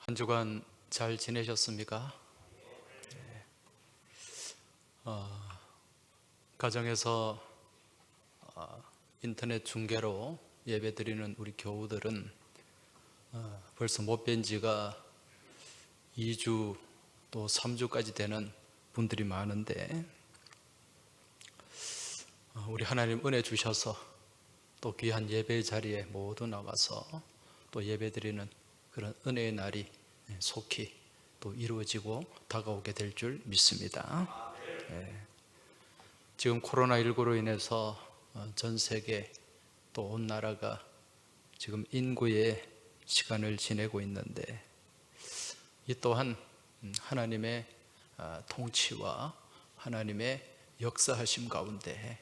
한 주간 잘 지내셨습니까? 가정에서 인터넷 중계로 예배드리는 우리 교우들은 벌써 못 뵌 지가 2주 또 3주까지 되는 분들이 많은데, 우리 하나님 은혜 주셔서 또 귀한 예배 자리에 모두 나와서 또 예배드리는 그런 은혜의 날이 속히 또 이루어지고 다가오게 될 줄 믿습니다. 지금 코로나19로 인해서 전 세계 또 온 나라가 지금 인구의 시간을 지내고 있는데, 이 또한 하나님의 통치와 하나님의 역사하심 가운데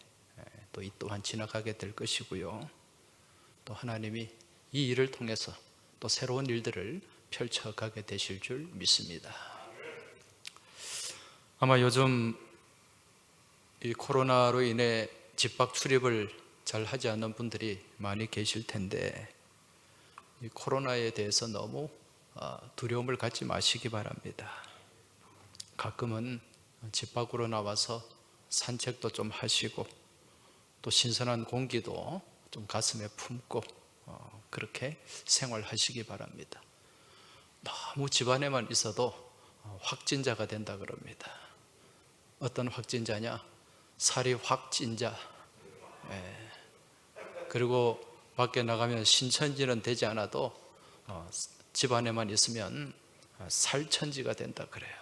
또 이 또한 지나가게 될 것이고요. 또 하나님이 이 일을 통해서 또 새로운 일들을 펼쳐가게 되실 줄 믿습니다. 아마 요즘 이 코로나로 인해 집밖 출입을 잘 하지 않는 분들이 많이 계실 텐데, 이 코로나에 대해서 너무 두려움을 갖지 마시기 바랍니다. 가끔은 집 밖으로 나와서 산책도 좀 하시고 또 신선한 공기도 좀 가슴에 품고 그렇게 생활하시기 바랍니다. 너무 집안에만 있어도 확진자가 된다 그럽니다. 어떤 확진자냐? 살이 확 찐 자. 그리고 밖에 나가면 신천지는 되지 않아도 집안에만 있으면 살천지가 된다 그래요.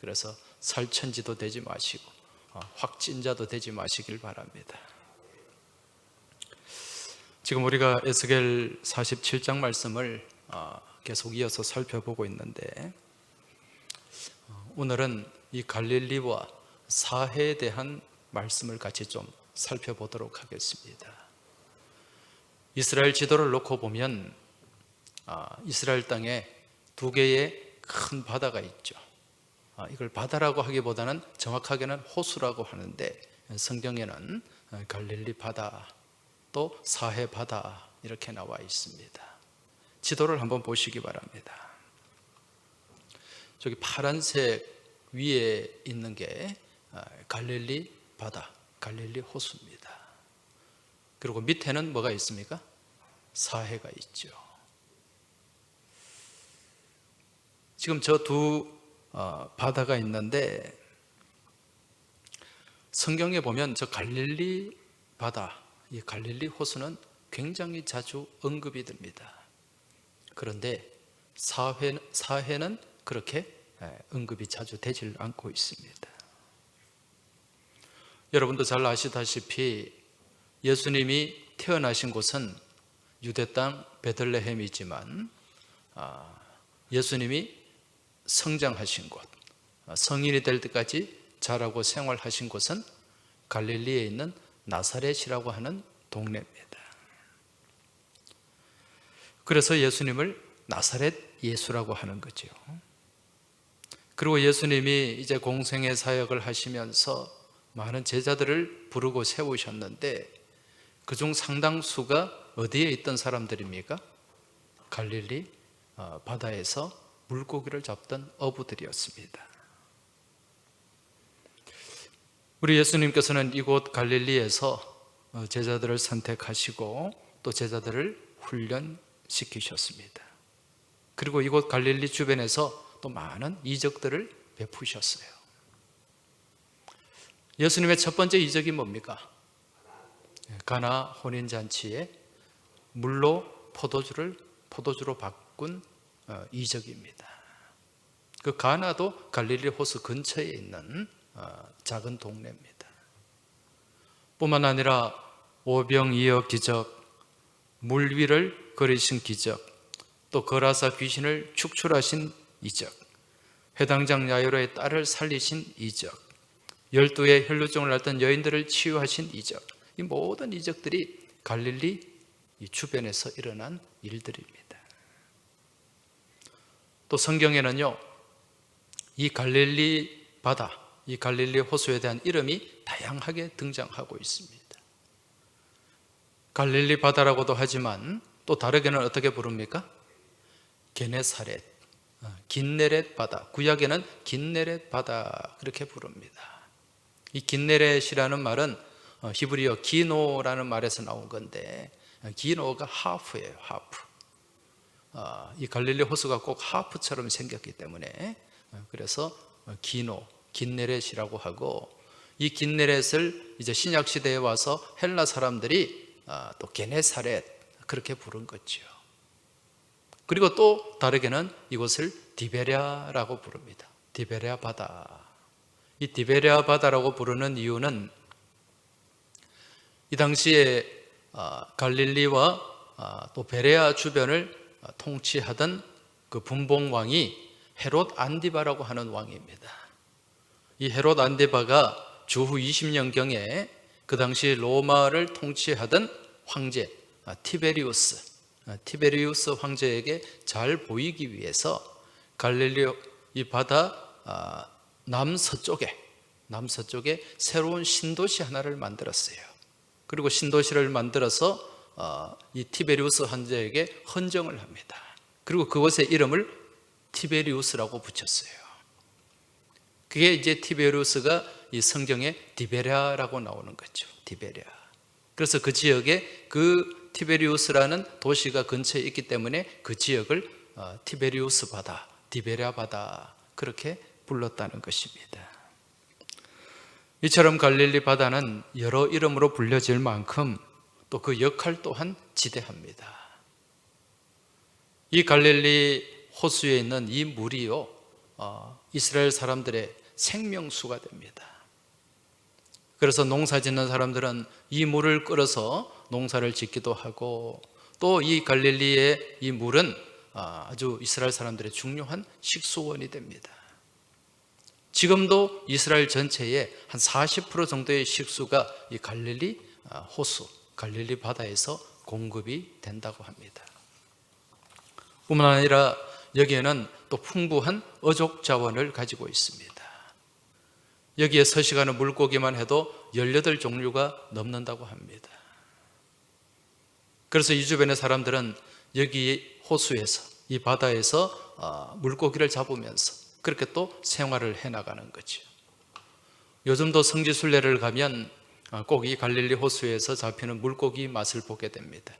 그래서 살천지도 되지 마시고 확진자도 되지 마시길 바랍니다. 지금 우리가 에스겔 47장 말씀을 계속 이어서 살펴보고 있는데, 오늘은 이 갈릴리와 사해에 대한 말씀을 같이 좀 살펴보도록 하겠습니다. 이스라엘 지도를 놓고 보면 이스라엘 땅에 두 개의 큰 바다가 있죠. 이걸 바다라고 하기보다는 정확하게는 호수라고 하는데, 성경에는 갈릴리 바다 또 사해 바다 이렇게 나와 있습니다. 지도를 한번 보시기 바랍니다. 저기 파란색 위에 있는 게 갈릴리 바다, 갈릴리 호수입니다. 그리고 밑에는 뭐가 있습니까? 사해가 있죠. 지금 저 두 바다가 있는데, 성경에 보면 저 갈릴리 바다, 이 갈릴리 호수는 굉장히 자주 언급이 됩니다. 그런데 사해는 그렇게 언급이 자주 되질 않고 있습니다. 여러분도 잘 아시다시피 예수님이 태어나신 곳은 유대 땅 베들레헴이지만, 예수님이 성장하신 곳, 성인이 될 때까지 자라고 생활하신 곳은 갈릴리에 있는 나사렛이라고 하는 동네입니다. 그래서 예수님을 나사렛 예수라고 하는 거죠. 그리고 예수님이 이제 공생의 사역을 하시면서 많은 제자들을 부르고 세우셨는데, 그중 상당수가 어디에 있던 사람들입니까? 갈릴리 바다에서 물고기를 잡던 어부들이었습니다. 우리 예수님께서는 이곳 갈릴리에서 제자들을 선택하시고 또 제자들을 훈련시키셨습니다. 그리고 이곳 갈릴리 주변에서 또 많은 이적들을 베푸셨어요. 예수님의 첫 번째 이적이 뭡니까? 가나 혼인잔치에 물로 포도주로 바꾼 이적입니다. 그 가나도 갈릴리 호수 근처에 있는 작은 동네입니다. 뿐만 아니라 오병이어 기적, 물 위를 걸으신 기적, 또 거라사 귀신을 축출하신 이적, 회당장 야이로의 딸을 살리신 이적, 12의 혈루증을 앓던 여인들을 치유하신 이적, 이 모든 이적들이 갈릴리 주변에서 일어난 일들입니다. 또 성경에는요, 이 갈릴리 바다, 이 갈릴리 호수에 대한 이름이 다양하게 등장하고 있습니다. 갈릴리 바다라고도 하지만 또 다르게는 어떻게 부릅니까? 게네사렛, 긴네렛 바다, 구약에는 긴네렛 바다 그렇게 부릅니다. 이 긴네렛이라는 말은 히브리어 기노라는 말에서 나온 건데, 기노가 하프예요. 하프. 이 갈릴리 호수가 꼭 하프처럼 생겼기 때문에 그래서 기노, 긴네렛이라고 하고, 이 긴네렛을 이제 신약 시대에 와서 헬라 사람들이 또 게네사렛 그렇게 부른 거죠. 그리고 또 다르게는 이곳을 디베랴라고 부릅니다. 디베랴 바다. 이 디베랴 바다라고 부르는 이유는 이 당시에 갈릴리와 또 베레아 주변을 통치하던 그 분봉왕이 헤롯 안디바라고 하는 왕입니다. 이 헤롯 안디바가 주후 20년경에 그 당시 로마를 통치하던 황제 티베리우스 황제에게 잘 보이기 위해서 갈릴리 이 바다 남서쪽에 새로운 신도시 하나를 만들었어요. 그리고 신도시를 만들어서 이 티베리우스 황제에게 헌정을 합니다. 그리고 그곳의 이름을 티베리우스라고 붙였어요. 그게 이제 티베리우스가 이 성경에 디베랴라고 나오는 거죠. 디베랴. 그래서 그 지역에 그 티베리우스라는 도시가 근처에 있기 때문에 그 지역을 티베리우스 바다, 디베랴 바다 그렇게 불렀다는 것입니다. 이처럼 갈릴리 바다는 여러 이름으로 불려질 만큼 또 그 역할 또한 지대합니다. 이 갈릴리 호수에 있는 이 물이요, 이스라엘 사람들의 생명수가 됩니다. 그래서 농사 짓는 사람들은 이 물을 끌어서 농사를 짓기도 하고, 또 이 갈릴리의 이 물은 아주 이스라엘 사람들의 중요한 식수원이 됩니다. 지금도 이스라엘 전체의 한 40% 정도의 식수가 이 갈릴리 호수, 갈릴리 바다에서 공급이 된다고 합니다. 뿐만 아니라 여기에는 또 풍부한 어족 자원을 가지고 있습니다. 여기에 서식하는 물고기만 해도 18종류가 넘는다고 합니다. 그래서 이 주변의 사람들은 여기 호수에서, 이 바다에서 물고기를 잡으면서 그렇게 또 생활을 해나가는 거죠. 요즘도 성지순례를 가면 꼭 이 갈릴리 호수에서 잡히는 물고기 맛을 보게 됩니다.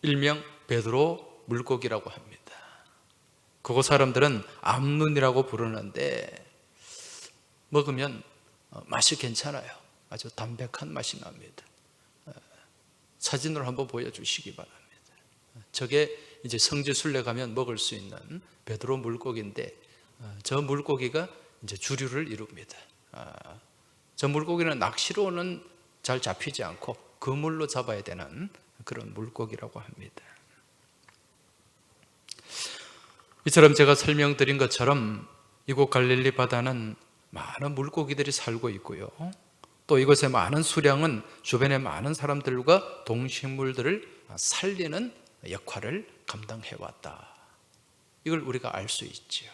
일명 베드로 물고기라고 합니다. 그곳 사람들은 암눈이라고 부르는데 먹으면 맛이 괜찮아요. 아주 담백한 맛이 납니다. 사진으로 한번 보여주시기 바랍니다. 저게 이제 성지순례 가면 먹을 수 있는 베드로 물고기인데, 저 물고기가 이제 주류를 이룹니다. 저 물고기는 낚시로는 잘 잡히지 않고 그물로 잡아야 되는 그런 물고기라고 합니다. 이처럼 제가 설명드린 것처럼 이곳 갈릴리 바다는 많은 물고기들이 살고 있고요, 또 이곳의 많은 수량은 주변의 많은 사람들과 동식물들을 살리는 역할을 감당해왔다, 이걸 우리가 알 수 있지요.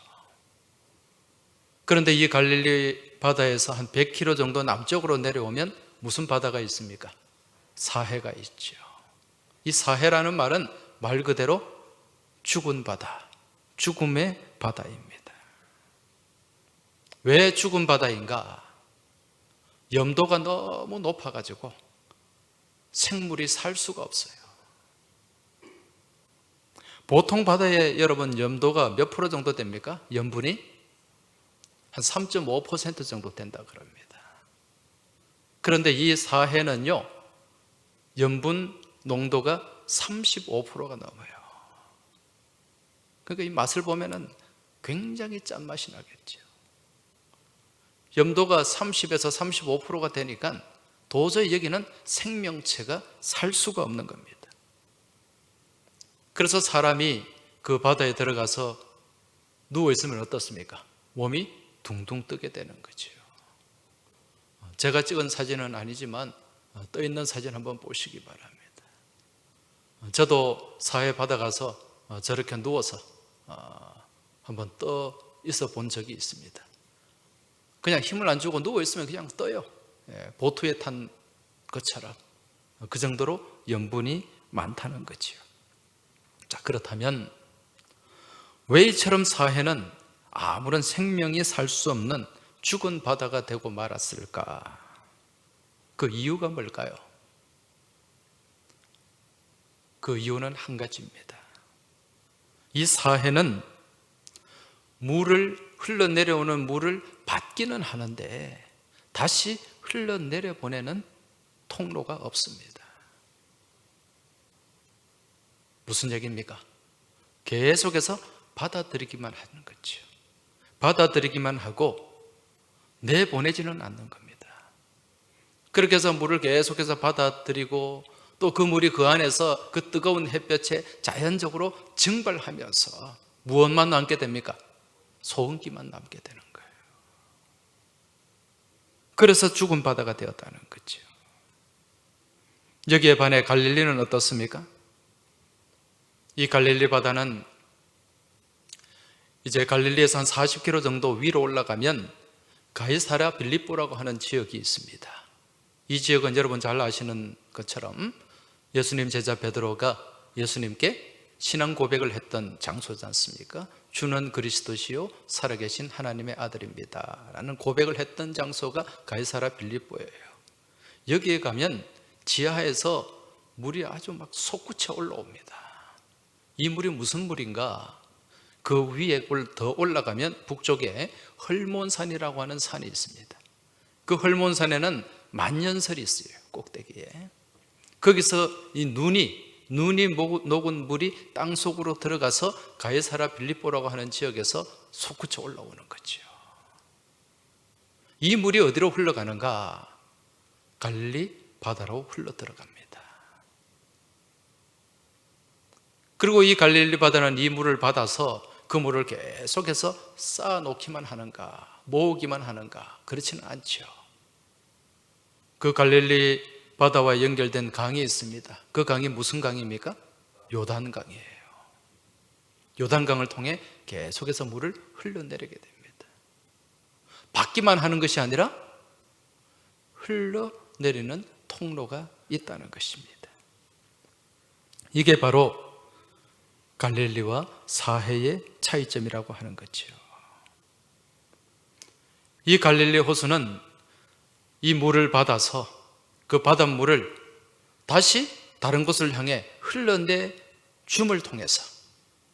그런데 이 갈릴리 바다에서 한 100km 정도 남쪽으로 내려오면 무슨 바다가 있습니까? 사해가 있죠. 이 사해라는 말은 말 그대로 죽은 바다, 죽음의 바다입니다. 왜 죽은 바다인가? 염도가 너무 높아가지고 생물이 살 수가 없어요. 보통 바다에 여러분 염도가 몇 프로 정도 됩니까? 염분이 한 3.5% 정도 된다 그럽니다. 그런데 이 사해는요, 염분 농도가 35%가 넘어요. 그러니까 이 맛을 보면은 굉장히 짠맛이 나겠죠. 염도가 30에서 35%가 되니까 도저히 여기는 생명체가 살 수가 없는 겁니다. 그래서 사람이 그 바다에 들어가서 누워있으면 어떻습니까? 몸이 둥둥 뜨게 되는 거죠. 제가 찍은 사진은 아니지만 떠 있는 사진 한번 보시기 바랍니다. 저도 사해 바다 가서 저렇게 누워서 한번 떠 있어 본 적이 있습니다. 그냥 힘을 안 주고 누워 있으면 그냥 떠요. 보트에 탄 것처럼. 그 정도로 염분이 많다는 거죠. 자, 그렇다면 왜 이처럼 사해는 아무런 생명이 살 수 없는 죽은 바다가 되고 말았을까? 그 이유가 뭘까요? 그 이유는 한 가지입니다. 이 사해는 흘러내려오는 물을 받기는 하는데 다시 흘러내려 보내는 통로가 없습니다. 무슨 얘기입니까? 계속해서 받아들이기만 하는 거죠. 받아들이기만 하고 내보내지는 않는 겁니다. 그렇게 해서 물을 계속해서 받아들이고 또 그 물이 그 안에서 그 뜨거운 햇볕에 자연적으로 증발하면서 무엇만 남게 됩니까? 소음기만 남게 되는 거예요. 그래서 죽은 바다가 되었다는 거죠. 여기에 반해 갈릴리는 어떻습니까? 이 갈릴리 바다는 이제 갈릴리에서 한 40km 정도 위로 올라가면 가이사랴 빌립보라고 하는 지역이 있습니다. 이 지역은 여러분 잘 아시는 것처럼 예수님 제자 베드로가 예수님께 신앙 고백을 했던 장소지 않습니까? 주는 그리스도시요 살아계신 하나님의 아들입니다 라는 고백을 했던 장소가 가이사랴 빌립보예요. 여기에 가면 지하에서 물이 아주 막 솟구쳐 올라옵니다. 이 물이 무슨 물인가? 그 위에 더 올라가면 북쪽에 헐몬산이라고 하는 산이 있습니다. 그 헐몬산에는 만년설이 있어요. 꼭대기에. 거기서 이 눈이 녹은 물이 땅속으로 들어가서 가이사랴 빌립보라고 하는 지역에서 솟구쳐 올라오는 거죠. 이 물이 어디로 흘러가는가? 갈릴리 바다로 흘러 들어갑니다. 그리고 이 갈릴리 바다는 이 물을 받아서 그 물을 계속해서 쌓아놓기만 하는가, 모으기만 하는가? 그렇지는 않죠. 그 갈릴리 바다와 연결된 강이 있습니다. 그 강이 무슨 강입니까? 요단강이에요. 요단강을 통해 계속해서 물을 흘러내리게 됩니다. 받기만 하는 것이 아니라 흘러내리는 통로가 있다는 것입니다. 이게 바로 갈릴리와 사해의 차이점이라고 하는 거죠. 이 갈릴리 호수는 이 물을 받아서 그 바닷물을 다시 다른 곳을 향해 흘러내 줌을 통해서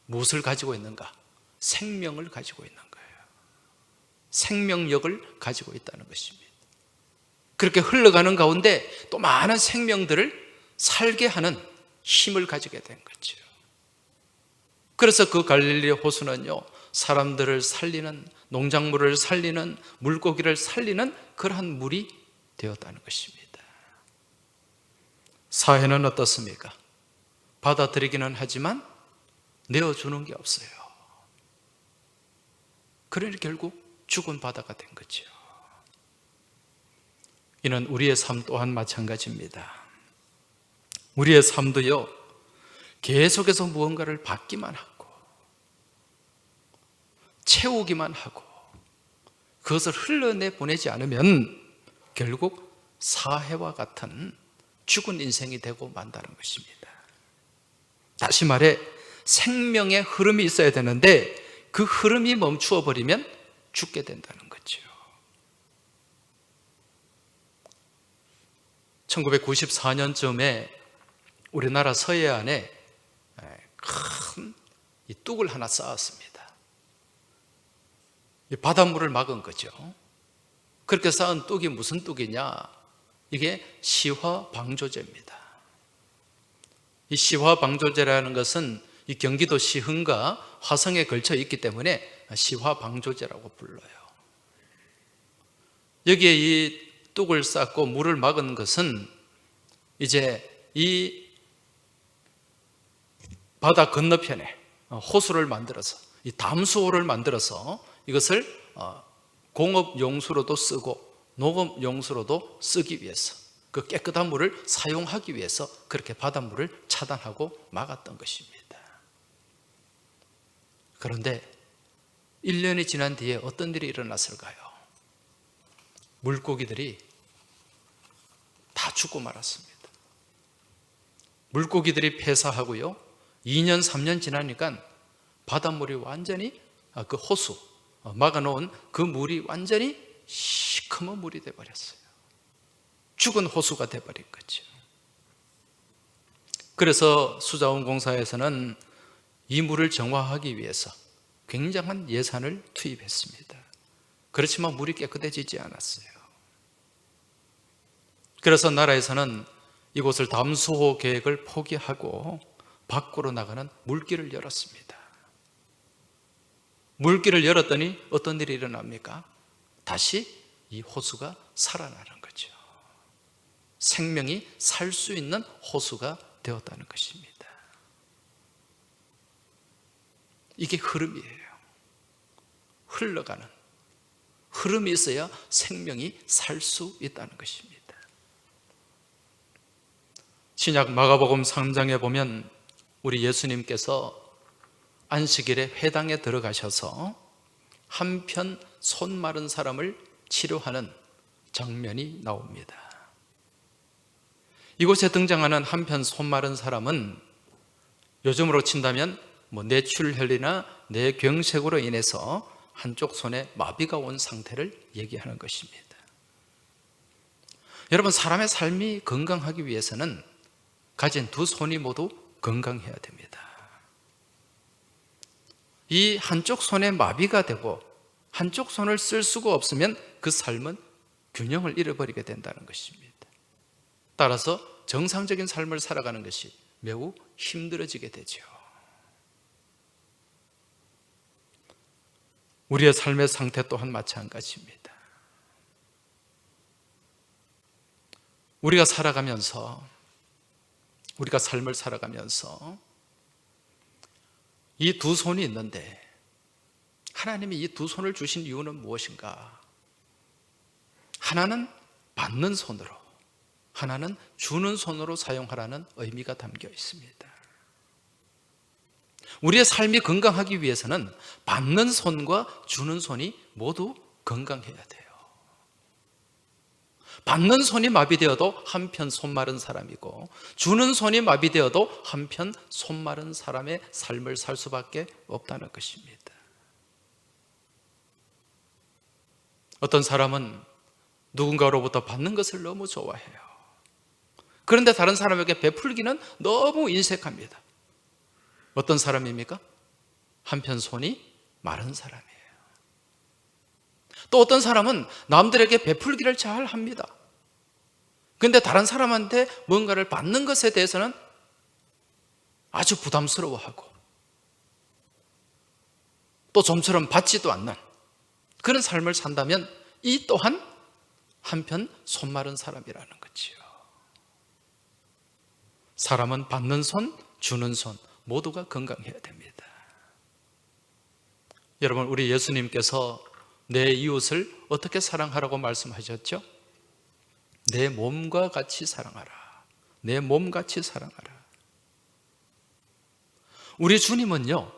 무엇을 가지고 있는가? 생명을 가지고 있는 거예요. 생명력을 가지고 있다는 것입니다. 그렇게 흘러가는 가운데 또 많은 생명들을 살게 하는 힘을 가지게 된 거죠. 그래서 그 갈릴리 호수는요, 사람들을 살리는, 농작물을 살리는, 물고기를 살리는 그러한 물이 되었다는 것입니다. 사해는 어떻습니까? 받아들이기는 하지만 내어주는 게 없어요. 그러니 결국 죽은 바다가 된 거죠. 이는 우리의 삶 또한 마찬가지입니다. 우리의 삶도요, 계속해서 무언가를 받기만 하고 채우기만 하고 그것을 흘러내 보내지 않으면 결국 사해와 같은 죽은 인생이 되고 만다는 것입니다. 다시 말해 생명의 흐름이 있어야 되는데 그 흐름이 멈추어 버리면 죽게 된다는 거죠. 1994년쯤에 우리나라 서해안에 큰 이 뚝을 하나 쌓았습니다. 이 바닷물을 막은 거죠. 그렇게 쌓은 뚝이 무슨 뚝이냐? 이게 시화방조제입니다. 이 시화방조제라는 것은 이 경기도 시흥과 화성에 걸쳐 있기 때문에 시화방조제라고 불러요. 여기에 이 뚝을 쌓고 물을 막은 것은 이제 이 바다 건너편에 호수를 만들어서 이 담수호를 만들어서 이것을 공업 용수로도 쓰고 농업 용수로도 쓰기 위해서 그 깨끗한 물을 사용하기 위해서 그렇게 바닷물을 차단하고 막았던 것입니다. 그런데 1년이 지난 뒤에 어떤 일이 일어났을까요? 물고기들이 다 죽고 말았습니다. 물고기들이 폐사하고요, 2년 3년 지나니까 바닷물이 완전히 그 호수 막아놓은 그 물이 완전히 시커먼 물이 돼버렸어요. 죽은 호수가 돼버린 거죠. 그래서 수자원공사에서는 이 물을 정화하기 위해서 굉장한 예산을 투입했습니다. 그렇지만 물이 깨끗해지지 않았어요. 그래서 나라에서는 이곳을 담수호 계획을 포기하고 밖으로 나가는 물길을 열었습니다. 물길을 열었더니 어떤 일이 일어납니까? 다시 이 호수가 살아나는 거죠. 생명이 살 수 있는 호수가 되었다는 것입니다. 이게 흐름이에요. 흘러가는 흐름이 있어야 생명이 살 수 있다는 것입니다. 신약 마가복음 3장에 보면 우리 예수님께서 안식일에 회당에 들어가셔서 한편 손 마른 사람을 치료하는 장면이 나옵니다. 이곳에 등장하는 한편 손 마른 사람은 요즘으로 친다면 뇌출혈이나 뇌경색으로 인해서 한쪽 손에 마비가 온 상태를 얘기하는 것입니다. 여러분, 사람의 삶이 건강하기 위해서는 가진 두 손이 모두 건강해야 됩니다. 이 한쪽 손에 마비가 되고 한쪽 손을 쓸 수가 없으면 그 삶은 균형을 잃어버리게 된다는 것입니다. 따라서 정상적인 삶을 살아가는 것이 매우 힘들어지게 되죠. 우리의 삶의 상태 또한 마찬가지입니다. 우리가 삶을 살아가면서 이 두 손이 있는데 하나님이 이 두 손을 주신 이유는 무엇인가? 하나는 받는 손으로, 하나는 주는 손으로 사용하라는 의미가 담겨 있습니다. 우리의 삶이 건강하기 위해서는 받는 손과 주는 손이 모두 건강해야 돼요. 받는 손이 마비되어도 한편 손 마른 사람이고, 주는 손이 마비되어도 한편 손 마른 사람의 삶을 살 수밖에 없다는 것입니다. 어떤 사람은 누군가로부터 받는 것을 너무 좋아해요. 그런데 다른 사람에게 베풀기는 너무 인색합니다. 어떤 사람입니까? 한편 손이 마른 사람이에요. 또 어떤 사람은 남들에게 베풀기를 잘 합니다. 그런데 다른 사람한테 뭔가를 받는 것에 대해서는 아주 부담스러워하고 또 좀처럼 받지도 않는 그런 삶을 산다면 이 또한 한편 손 마른 사람이라는 거지요. 사람은 받는 손, 주는 손 모두가 건강해야 됩니다. 여러분, 우리 예수님께서 내 이웃을 어떻게 사랑하라고 말씀하셨죠? 내 몸과 같이 사랑하라. 내 몸같이 사랑하라. 우리 주님은요,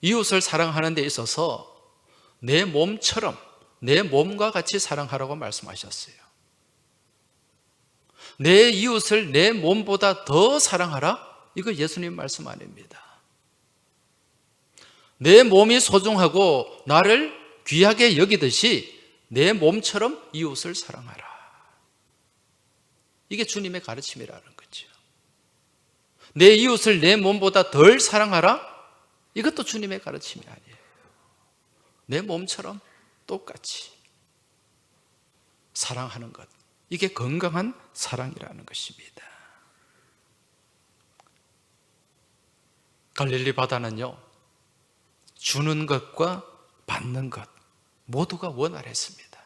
이웃을 사랑하는 데 있어서 내 몸처럼, 내 몸과 같이 사랑하라고 말씀하셨어요. 내 이웃을 내 몸보다 더 사랑하라? 이거 예수님 말씀 아닙니다. 내 몸이 소중하고 나를 귀하게 여기듯이 내 몸처럼 이웃을 사랑하라. 이게 주님의 가르침이라는 거죠. 내 이웃을 내 몸보다 덜 사랑하라? 이것도 주님의 가르침이 아니에요. 내 몸처럼 똑같이 사랑하는 것, 이게 건강한 사랑이라는 것입니다. 갈릴리 바다는요, 주는 것과 받는 것 모두가 원활했습니다.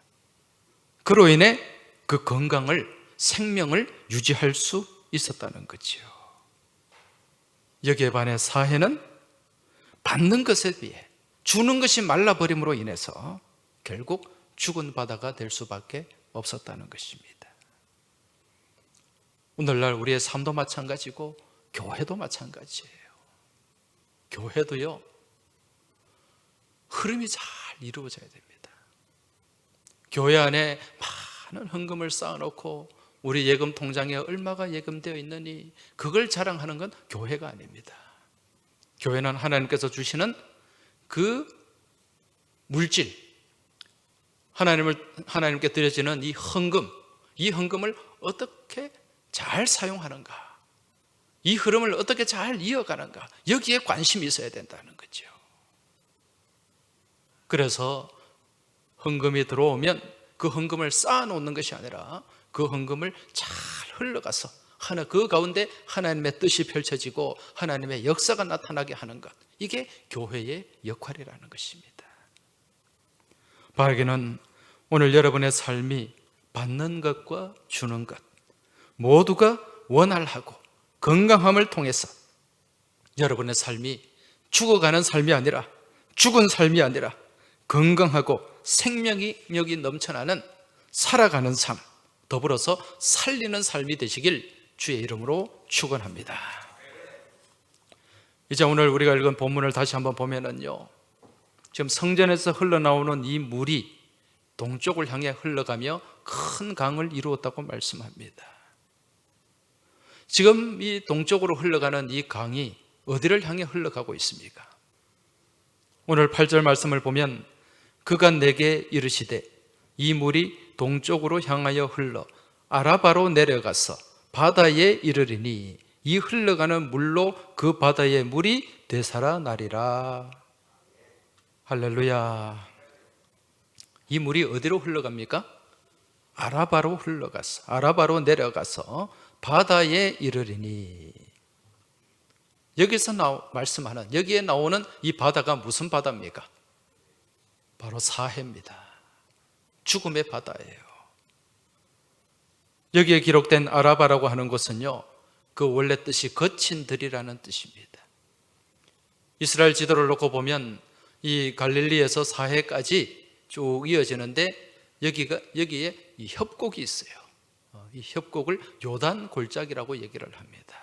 그로 인해 그 건강을, 생명을 유지할 수 있었다는 거지요. 여기에 반해 사해는 받는 것에 비해 주는 것이 말라버림으로 인해서 결국 죽은 바다가 될 수밖에 없었다는 것입니다. 오늘날 우리의 삶도 마찬가지고 교회도 마찬가지예요. 교회도요, 흐름이 잘 이루어져야 됩니다. 교회 안에 많은 헌금을 쌓아놓고 우리 예금 통장에 얼마가 예금되어 있느니 그걸 자랑하는 건 교회가 아닙니다. 교회는 하나님께서 주시는 그 물질, 하나님께 드려지는 이 헌금을 어떻게 잘 사용하는가, 이 흐름을 어떻게 잘 이어가는가, 여기에 관심이 있어야 된다는 거죠. 그래서 헌금이 들어오면 그 헌금을 쌓아놓는 것이 아니라 그 헌금을 잘 흘러가서 그 가운데 하나님의 뜻이 펼쳐지고 하나님의 역사가 나타나게 하는 것, 이게 교회의 역할이라는 것입니다. 바라기는 오늘 여러분의 삶이 받는 것과 주는 것 모두가 원활하고 건강함을 통해서 여러분의 삶이 죽어가는 삶이 아니라, 죽은 삶이 아니라 건강하고 생명력이 넘쳐나는 살아가는 삶, 더불어서 살리는 삶이 되시길 주의 이름으로 축원합니다. 이제 오늘 우리가 읽은 본문을 다시 한번 보면은요, 지금 성전에서 흘러나오는 이 물이 동쪽을 향해 흘러가며 큰 강을 이루었다고 말씀합니다. 지금 이 동쪽으로 흘러가는 이 강이 어디를 향해 흘러가고 있습니까? 오늘 8절 말씀을 보면 그가 내게 이르시되 이 물이 동쪽으로 향하여 흘러 아라바로 내려가서 바다에 이르리니 이 흘러가는 물로 그 바다의 물이 되살아나리라. 할렐루야. 이 물이 어디로 흘러갑니까? 아라바로 흘러가서, 아라바로 내려가서 바다에 이르리니. 여기서 말씀하는, 여기에 나오는 이 바다가 무슨 바다입니까? 바로 사해입니다. 죽음의 바다예요. 여기에 기록된 아라바라고 하는 것은요, 그 원래 뜻이 거친 들이라는 뜻입니다. 이스라엘 지도를 놓고 보면 이 갈릴리에서 사해까지 쭉 이어지는데 여기에 이 협곡이 있어요. 이 협곡을 요단 골짜기라고 얘기를 합니다.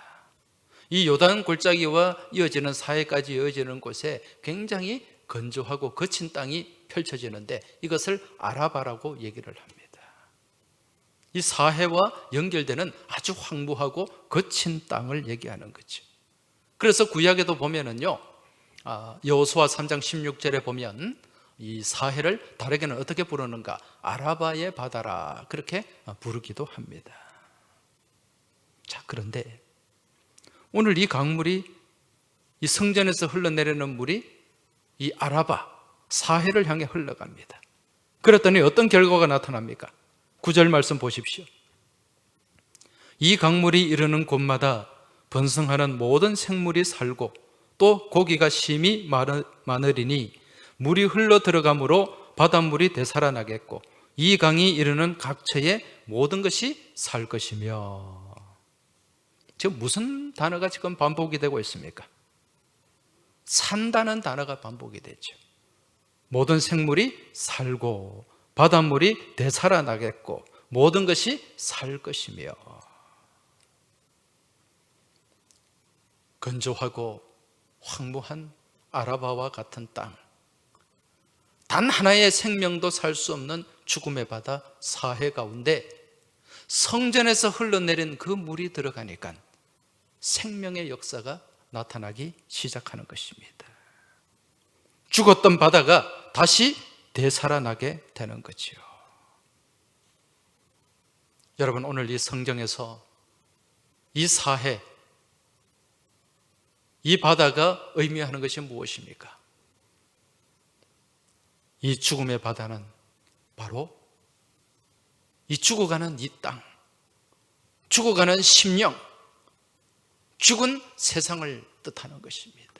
이 요단 골짜기와 이어지는 사해까지 이어지는 곳에 굉장히 건조하고 거친 땅이 펼쳐지는데 이것을 아라바라고 얘기를 합니다. 이 사해와 연결되는 아주 황무하고 거친 땅을 얘기하는 거죠. 그래서 구약에도 보면은요, 여호수아 3장 16절에 보면 이 사해를 다르게는 어떻게 부르는가? 아라바의 바다라, 그렇게 부르기도 합니다. 자, 그런데 오늘 이 강물이, 이 성전에서 흘러내리는 물이 이 아라바, 사해를 향해 흘러갑니다. 그랬더니 어떤 결과가 나타납니까? 9절 말씀 보십시오. 이 강물이 이르는 곳마다 번성하는 모든 생물이 살고 또 고기가 심히 많으리니 물이 흘러 들어가므로 바닷물이 되살아나겠고 이 강이 이르는 각처에 모든 것이 살 것이며. 지금 무슨 단어가 지금 반복이 되고 있습니까? 산다는 단어가 반복이 되죠. 모든 생물이 살고 바닷물이 되살아나겠고 모든 것이 살 것이며. 건조하고 황무한 아라바와 같은 땅, 단 하나의 생명도 살 수 없는 죽음의 바다 사해 가운데 성전에서 흘러내린 그 물이 들어가니까 생명의 역사가 나타나기 시작하는 것입니다. 죽었던 바다가 다시 되살아나게 되는 거지요. 여러분, 오늘 이 성경에서 이 사해, 이 바다가 의미하는 것이 무엇입니까? 이 죽음의 바다는 바로 이 죽어가는 이 땅, 죽어가는 심령, 죽은 세상을 뜻하는 것입니다.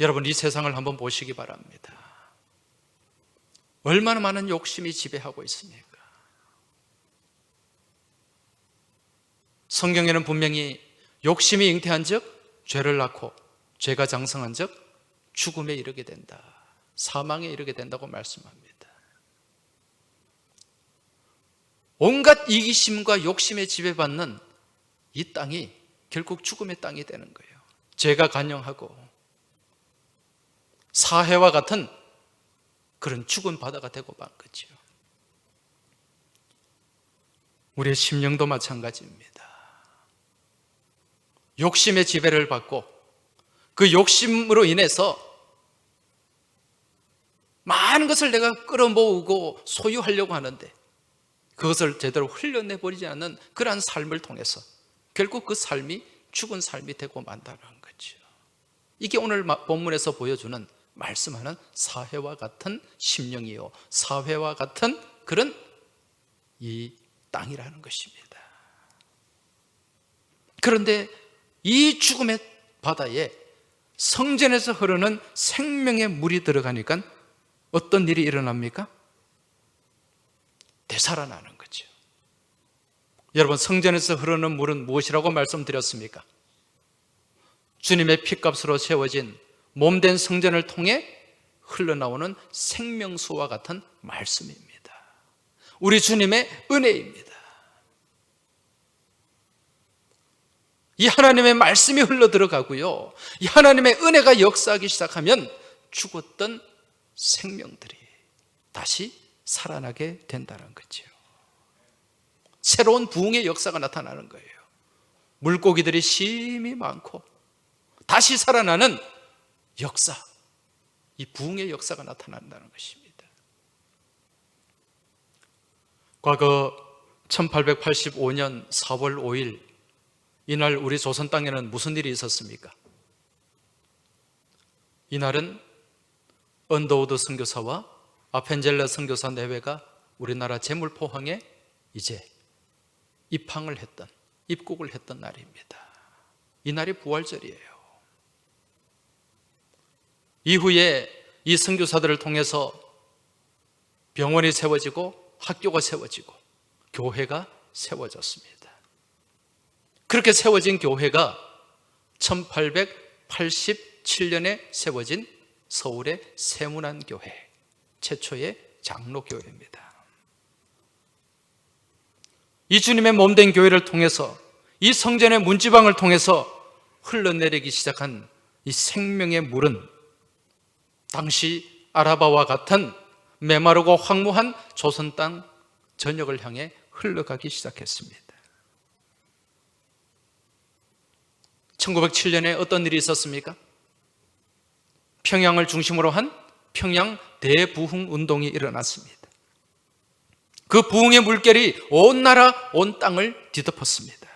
여러분, 이 세상을 한번 보시기 바랍니다. 얼마나 많은 욕심이 지배하고 있습니까? 성경에는 분명히 욕심이 잉태한 즉 죄를 낳고 죄가 장성한 즉 죽음에 이르게 된다, 사망에 이르게 된다고 말씀합니다. 온갖 이기심과 욕심에 지배받는 이 땅이 결국 죽음의 땅이 되는 거예요. 죄가 간영하고 사해와 같은 그런 죽은 바다가 되고 만 거죠. 우리의 심령도 마찬가지입니다. 욕심의 지배를 받고 그 욕심으로 인해서 많은 것을 내가 끌어모으고 소유하려고 하는데 그것을 제대로 흘려내버리지 않는 그러한 삶을 통해서 결국 그 삶이 죽은 삶이 되고 만다는 거죠. 이게 오늘 본문에서 보여주는 말씀하는 사회와 같은 심령이요, 사회와 같은 그런 이 땅이라는 것입니다. 그런데 이 죽음의 바다에 성전에서 흐르는 생명의 물이 들어가니까 어떤 일이 일어납니까? 되살아나는 거죠. 여러분, 성전에서 흐르는 물은 무엇이라고 말씀드렸습니까? 주님의 피값으로 세워진 몸된 성전을 통해 흘러나오는 생명수와 같은 말씀입니다. 우리 주님의 은혜입니다. 이 하나님의 말씀이 흘러 들어가고요, 이 하나님의 은혜가 역사하기 시작하면 죽었던 생명들이 다시 살아나게 된다는 거죠. 새로운 부흥의 역사가 나타나는 거예요. 물고기들이 심히 많고 다시 살아나는 역사, 이 부흥의 역사가 나타난다는 것입니다. 과거 1885년 4월 5일 이날 우리 조선 땅에는 무슨 일이 있었습니까? 이날은 언더우드 선교사와 아펜젤라 선교사 내외가 우리나라 제물포항에 이제 입국을 했던 날입니다. 이날이 부활절이에요. 이후에 이 선교사들을 통해서 병원이 세워지고 학교가 세워지고 교회가 세워졌습니다. 그렇게 세워진 교회가 1887년에 세워진 서울의 세문안교회, 최초의 장로교회입니다. 이 주님의 몸된 교회를 통해서, 이 성전의 문지방을 통해서 흘러내리기 시작한 이 생명의 물은 당시 아라바와 같은 메마르고 황무한 조선 땅 전역을 향해 흘러가기 시작했습니다. 1907년에 어떤 일이 있었습니까? 평양을 중심으로 한 평양 대부흥 운동이 일어났습니다. 그 부흥의 물결이 온 나라, 온 땅을 뒤덮었습니다.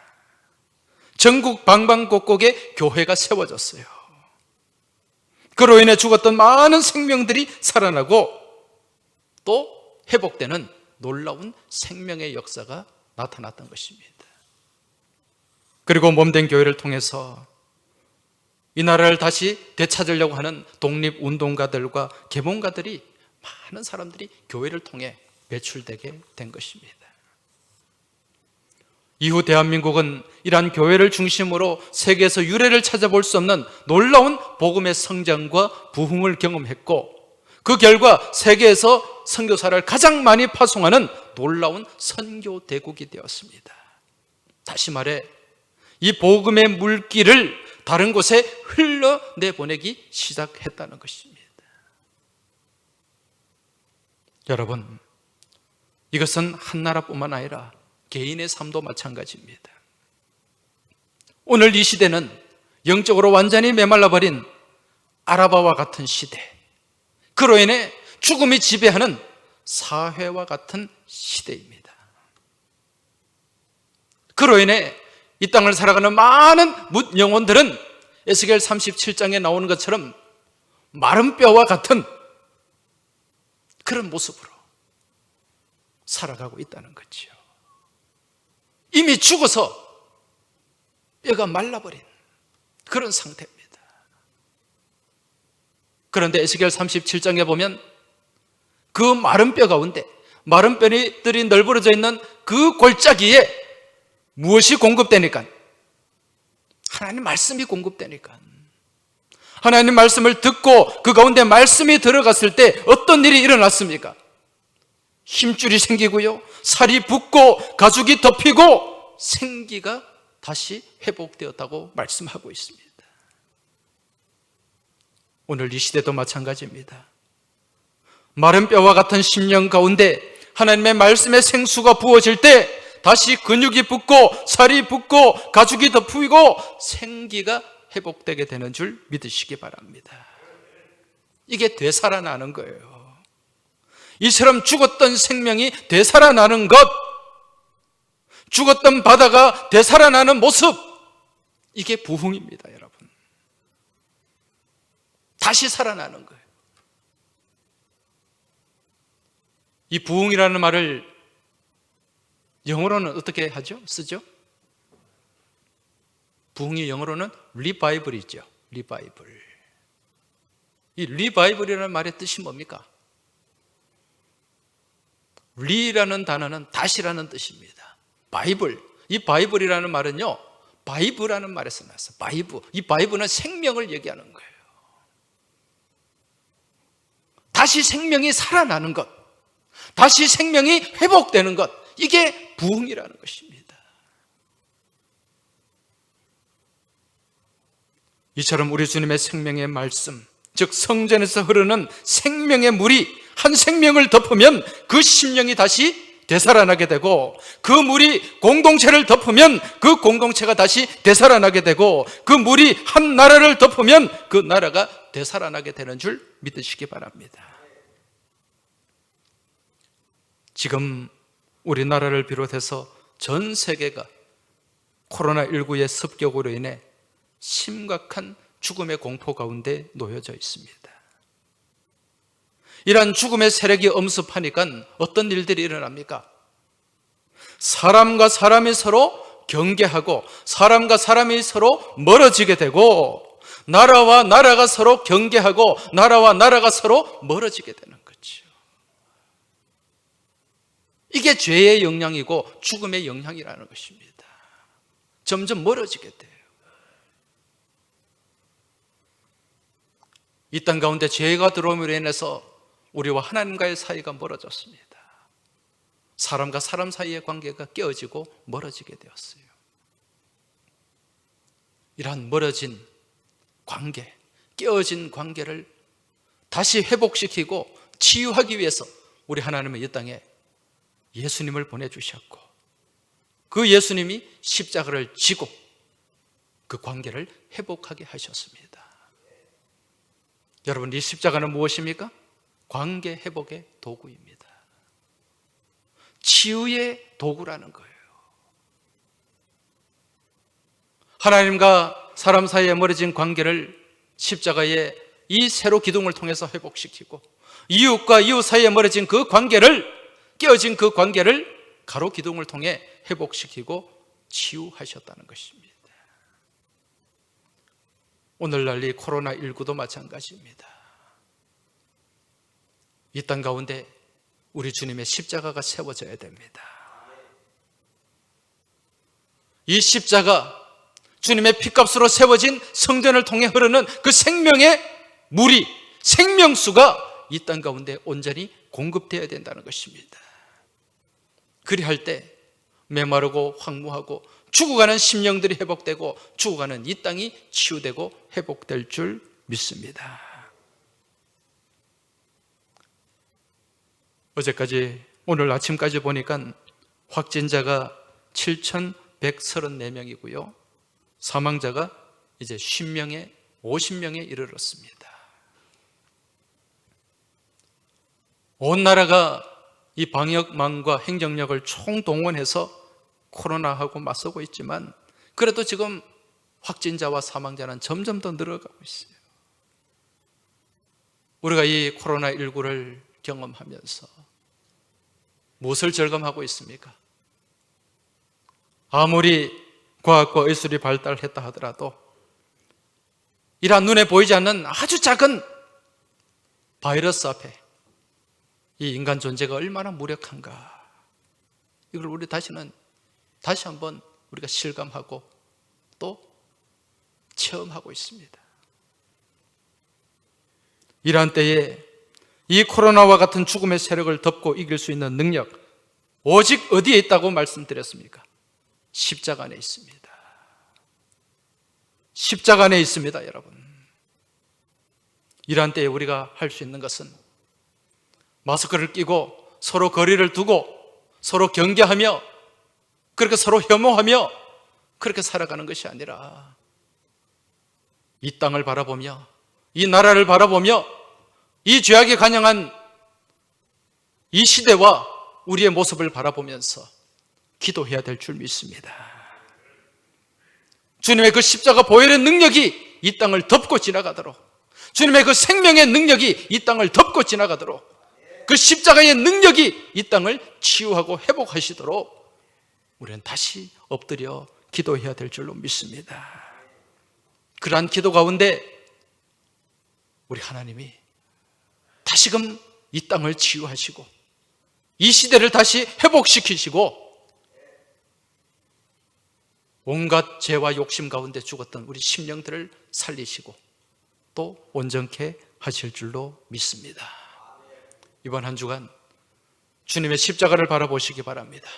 전국 방방곡곡에 교회가 세워졌어요. 그로 인해 죽었던 많은 생명들이 살아나고 또 회복되는 놀라운 생명의 역사가 나타났던 것입니다. 그리고 몸된 교회를 통해서 이 나라를 다시 되찾으려고 하는 독립운동가들과 계몽가들이, 많은 사람들이 교회를 통해 배출되게 된 것입니다. 이후 대한민국은 이러한 교회를 중심으로 세계에서 유례를 찾아볼 수 없는 놀라운 복음의 성장과 부흥을 경험했고, 그 결과 세계에서 선교사를 가장 많이 파송하는 놀라운 선교 대국이 되었습니다. 다시 말해, 이 복음의 물길을 다른 곳에 흘러내보내기 시작했다는 것입니다. 여러분, 이것은 한 나라뿐만 아니라 개인의 삶도 마찬가지입니다. 오늘 이 시대는 영적으로 완전히 메말라버린 아라바와 같은 시대, 그로 인해 죽음이 지배하는 사회와 같은 시대입니다. 그로 인해 이 땅을 살아가는 많은 뭇 영혼들은 에스겔 37장에 나오는 것처럼 마른 뼈와 같은 그런 모습으로 살아가고 있다는 거죠. 이미 죽어서 뼈가 말라버린 그런 상태입니다. 그런데 에스겔 37장에 보면 그 마른 뼈 가운데, 마른 뼈들이 널브러져 있는 그 골짜기에 무엇이 공급되니까? 하나님 말씀이 공급되니까. 하나님 말씀을 듣고 그 가운데 말씀이 들어갔을 때 어떤 일이 일어났습니까? 힘줄이 생기고요, 살이 붓고 가죽이 덮이고 생기가 다시 회복되었다고 말씀하고 있습니다. 오늘 이 시대도 마찬가지입니다. 마른 뼈와 같은 심령 가운데 하나님의 말씀의 생수가 부어질 때 다시 근육이 붙고 살이 붙고 가죽이 덮이고 생기가 회복되게 되는 줄 믿으시기 바랍니다. 이게 되살아나는 거예요. 이처럼 죽었던 생명이 되살아나는 것, 죽었던 바다가 되살아나는 모습, 이게 부흥입니다, 여러분. 다시 살아나는 거예요. 이 부흥이라는 말을 영어로는 어떻게 하죠? 쓰죠? 부흥이 영어로는 리바이벌이죠. 리바이벌. 이 리바이벌이라는 말의 뜻이 뭡니까? 리라는 단어는 다시라는 뜻입니다. 바이블. 이 바이블이라는 말은요, 바이브라는 말에서 나왔어요. 바이브. 이 바이브는 생명을 얘기하는 거예요. 다시 생명이 살아나는 것, 다시 생명이 회복되는 것, 이게 부흥이라는 것입니다. 이처럼 우리 주님의 생명의 말씀, 즉 성전에서 흐르는 생명의 물이 한 생명을 덮으면 그 심령이 다시 되살아나게 되고, 그 물이 공동체를 덮으면 그 공동체가 다시 되살아나게 되고, 그 물이 한 나라를 덮으면 그 나라가 되살아나게 되는 줄 믿으시기 바랍니다. 지금 우리나라를 비롯해서 전 세계가 코로나19의 습격으로 인해 심각한 죽음의 공포 가운데 놓여져 있습니다. 이러한 죽음의 세력이 엄습하니까 어떤 일들이 일어납니까? 사람과 사람이 서로 경계하고, 사람과 사람이 서로 멀어지게 되고, 나라와 나라가 서로 경계하고, 나라와 나라가 서로 멀어지게 되는 거죠. 이게 죄의 영향이고 죽음의 영향이라는 것입니다. 점점 멀어지게 돼요. 이 땅 가운데 죄가 들어옴으로 인해서 우리와 하나님과의 사이가 멀어졌습니다. 사람과 사람 사이의 관계가 깨어지고 멀어지게 되었어요. 이러한 멀어진 관계, 깨어진 관계를 다시 회복시키고 치유하기 위해서 우리 하나님은 이 땅에 예수님을 보내주셨고, 그 예수님이 십자가를 지고 그 관계를 회복하게 하셨습니다. 여러분, 이 십자가는 무엇입니까? 관계 회복의 도구입니다. 치유의 도구라는 거예요. 하나님과 사람 사이에 멀어진 관계를 십자가의 이 세로 기둥을 통해서 회복시키고, 이웃과 이웃 사이에 멀어진 그 관계를, 깨어진 그 관계를 가로 기둥을 통해 회복시키고 치유하셨다는 것입니다. 오늘날 이 코로나19도 마찬가지입니다. 이 땅 가운데 우리 주님의 십자가가 세워져야 됩니다. 이 십자가, 주님의 피값으로 세워진 성전을 통해 흐르는 그 생명의 물이, 생명수가 이 땅 가운데 온전히 공급되어야 된다는 것입니다. 그리할 때 메마르고 황무하고 죽어가는 심령들이 회복되고, 죽어가는 이 땅이 치유되고 회복될 줄 믿습니다. 어제까지, 오늘 아침까지 보니까 확진자가 7,134명이고요 사망자가 이제 50명에 이르렀습니다. 온 나라가 이 방역망과 행정력을 총동원해서 코로나하고 맞서고 있지만, 그래도 지금 확진자와 사망자는 점점 더 늘어가고 있어요. 우리가 이 코로나19를 경험하면서 무엇을 절감하고 있습니까? 아무리 과학과 의술이 발달했다 하더라도 이러한 눈에 보이지 않는 아주 작은 바이러스 앞에 이 인간 존재가 얼마나 무력한가, 이걸 우리 다시 한번 우리가 실감하고 또 체험하고 있습니다. 이러한 때에 이 코로나와 같은 죽음의 세력을 덮고 이길 수 있는 능력, 오직 어디에 있다고 말씀드렸습니까? 십자가 안에 있습니다. 십자가 안에 있습니다, 여러분. 이러한 때에 우리가 할 수 있는 것은 마스크를 끼고 서로 거리를 두고 서로 경계하며 그렇게 서로 혐오하며 그렇게 살아가는 것이 아니라, 이 땅을 바라보며, 이 나라를 바라보며, 이 죄악에 간영한 이 시대와 우리의 모습을 바라보면서 기도해야 될 줄 믿습니다. 주님의 그 십자가 보혈의 능력이 이 땅을 덮고 지나가도록, 주님의 그 생명의 능력이 이 땅을 덮고 지나가도록, 그 십자가의 능력이 이 땅을 치유하고 회복하시도록 우리는 다시 엎드려 기도해야 될 줄로 믿습니다. 그러한 기도 가운데 우리 하나님이 다시금 이 땅을 치유하시고 이 시대를 다시 회복시키시고 온갖 죄와 욕심 가운데 죽었던 우리 심령들을 살리시고 또 온전케 하실 줄로 믿습니다. 이번 한 주간 주님의 십자가를 바라보시기 바랍니다.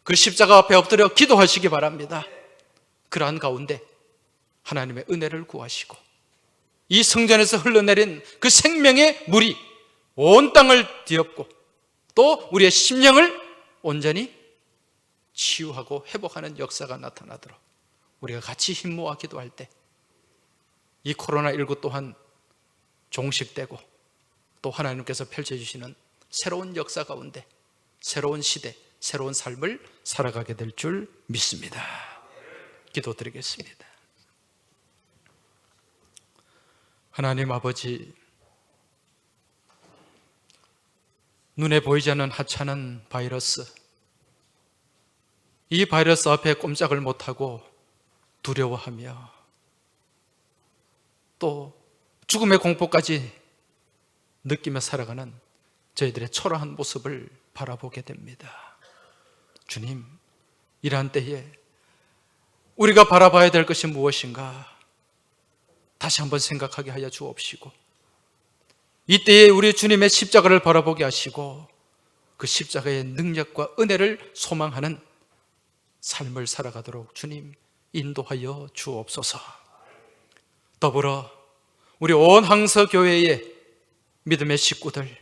그 십자가 앞에 엎드려 기도하시기 바랍니다. 그러한 가운데 하나님의 은혜를 구하시고 이 성전에서 흘러내린 그 생명의 물이 온 땅을 뒤엎고 또 우리의 심령을 온전히 치유하고 회복하는 역사가 나타나도록 우리가 같이 힘 모아 기도할 때 이 코로나19 또한 종식되고 또 하나님께서 펼쳐주시는 새로운 역사 가운데 새로운 시대, 새로운 삶을 살아가게 될 줄 믿습니다. 기도드리겠습니다. 하나님 아버지, 눈에 보이지 않는 하찮은 바이러스, 이 바이러스 앞에 꼼짝을 못하고 두려워하며 또 죽음의 공포까지 느끼며 살아가는 저희들의 초라한 모습을 바라보게 됩니다. 주님, 이러한 때에 우리가 바라봐야 될 것이 무엇인가 다시 한번 생각하게 하여 주옵시고 이때에 우리 주님의 십자가를 바라보게 하시고 그 십자가의 능력과 은혜를 소망하는 삶을 살아가도록 주님 인도하여 주옵소서. 더불어 우리 온 항서교회의 믿음의 식구들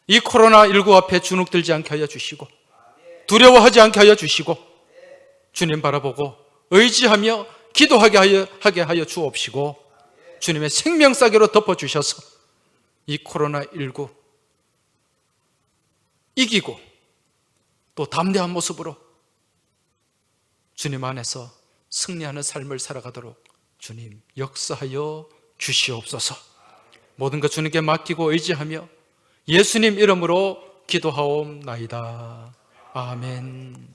이 코로나19 앞에 주눅들지 않게 하여 주시고 두려워하지 않게 하여 주시고 주님 바라보고 의지하며 기도하게 하여 주옵시고 주님의 생명싸개로 덮어주셔서 이 코로나19 이기고 또 담대한 모습으로 주님 안에서 승리하는 삶을 살아가도록 주님 역사하여 주시옵소서. 모든 것 주님께 맡기고 의지하며 예수님 이름으로 기도하옵나이다. 아멘.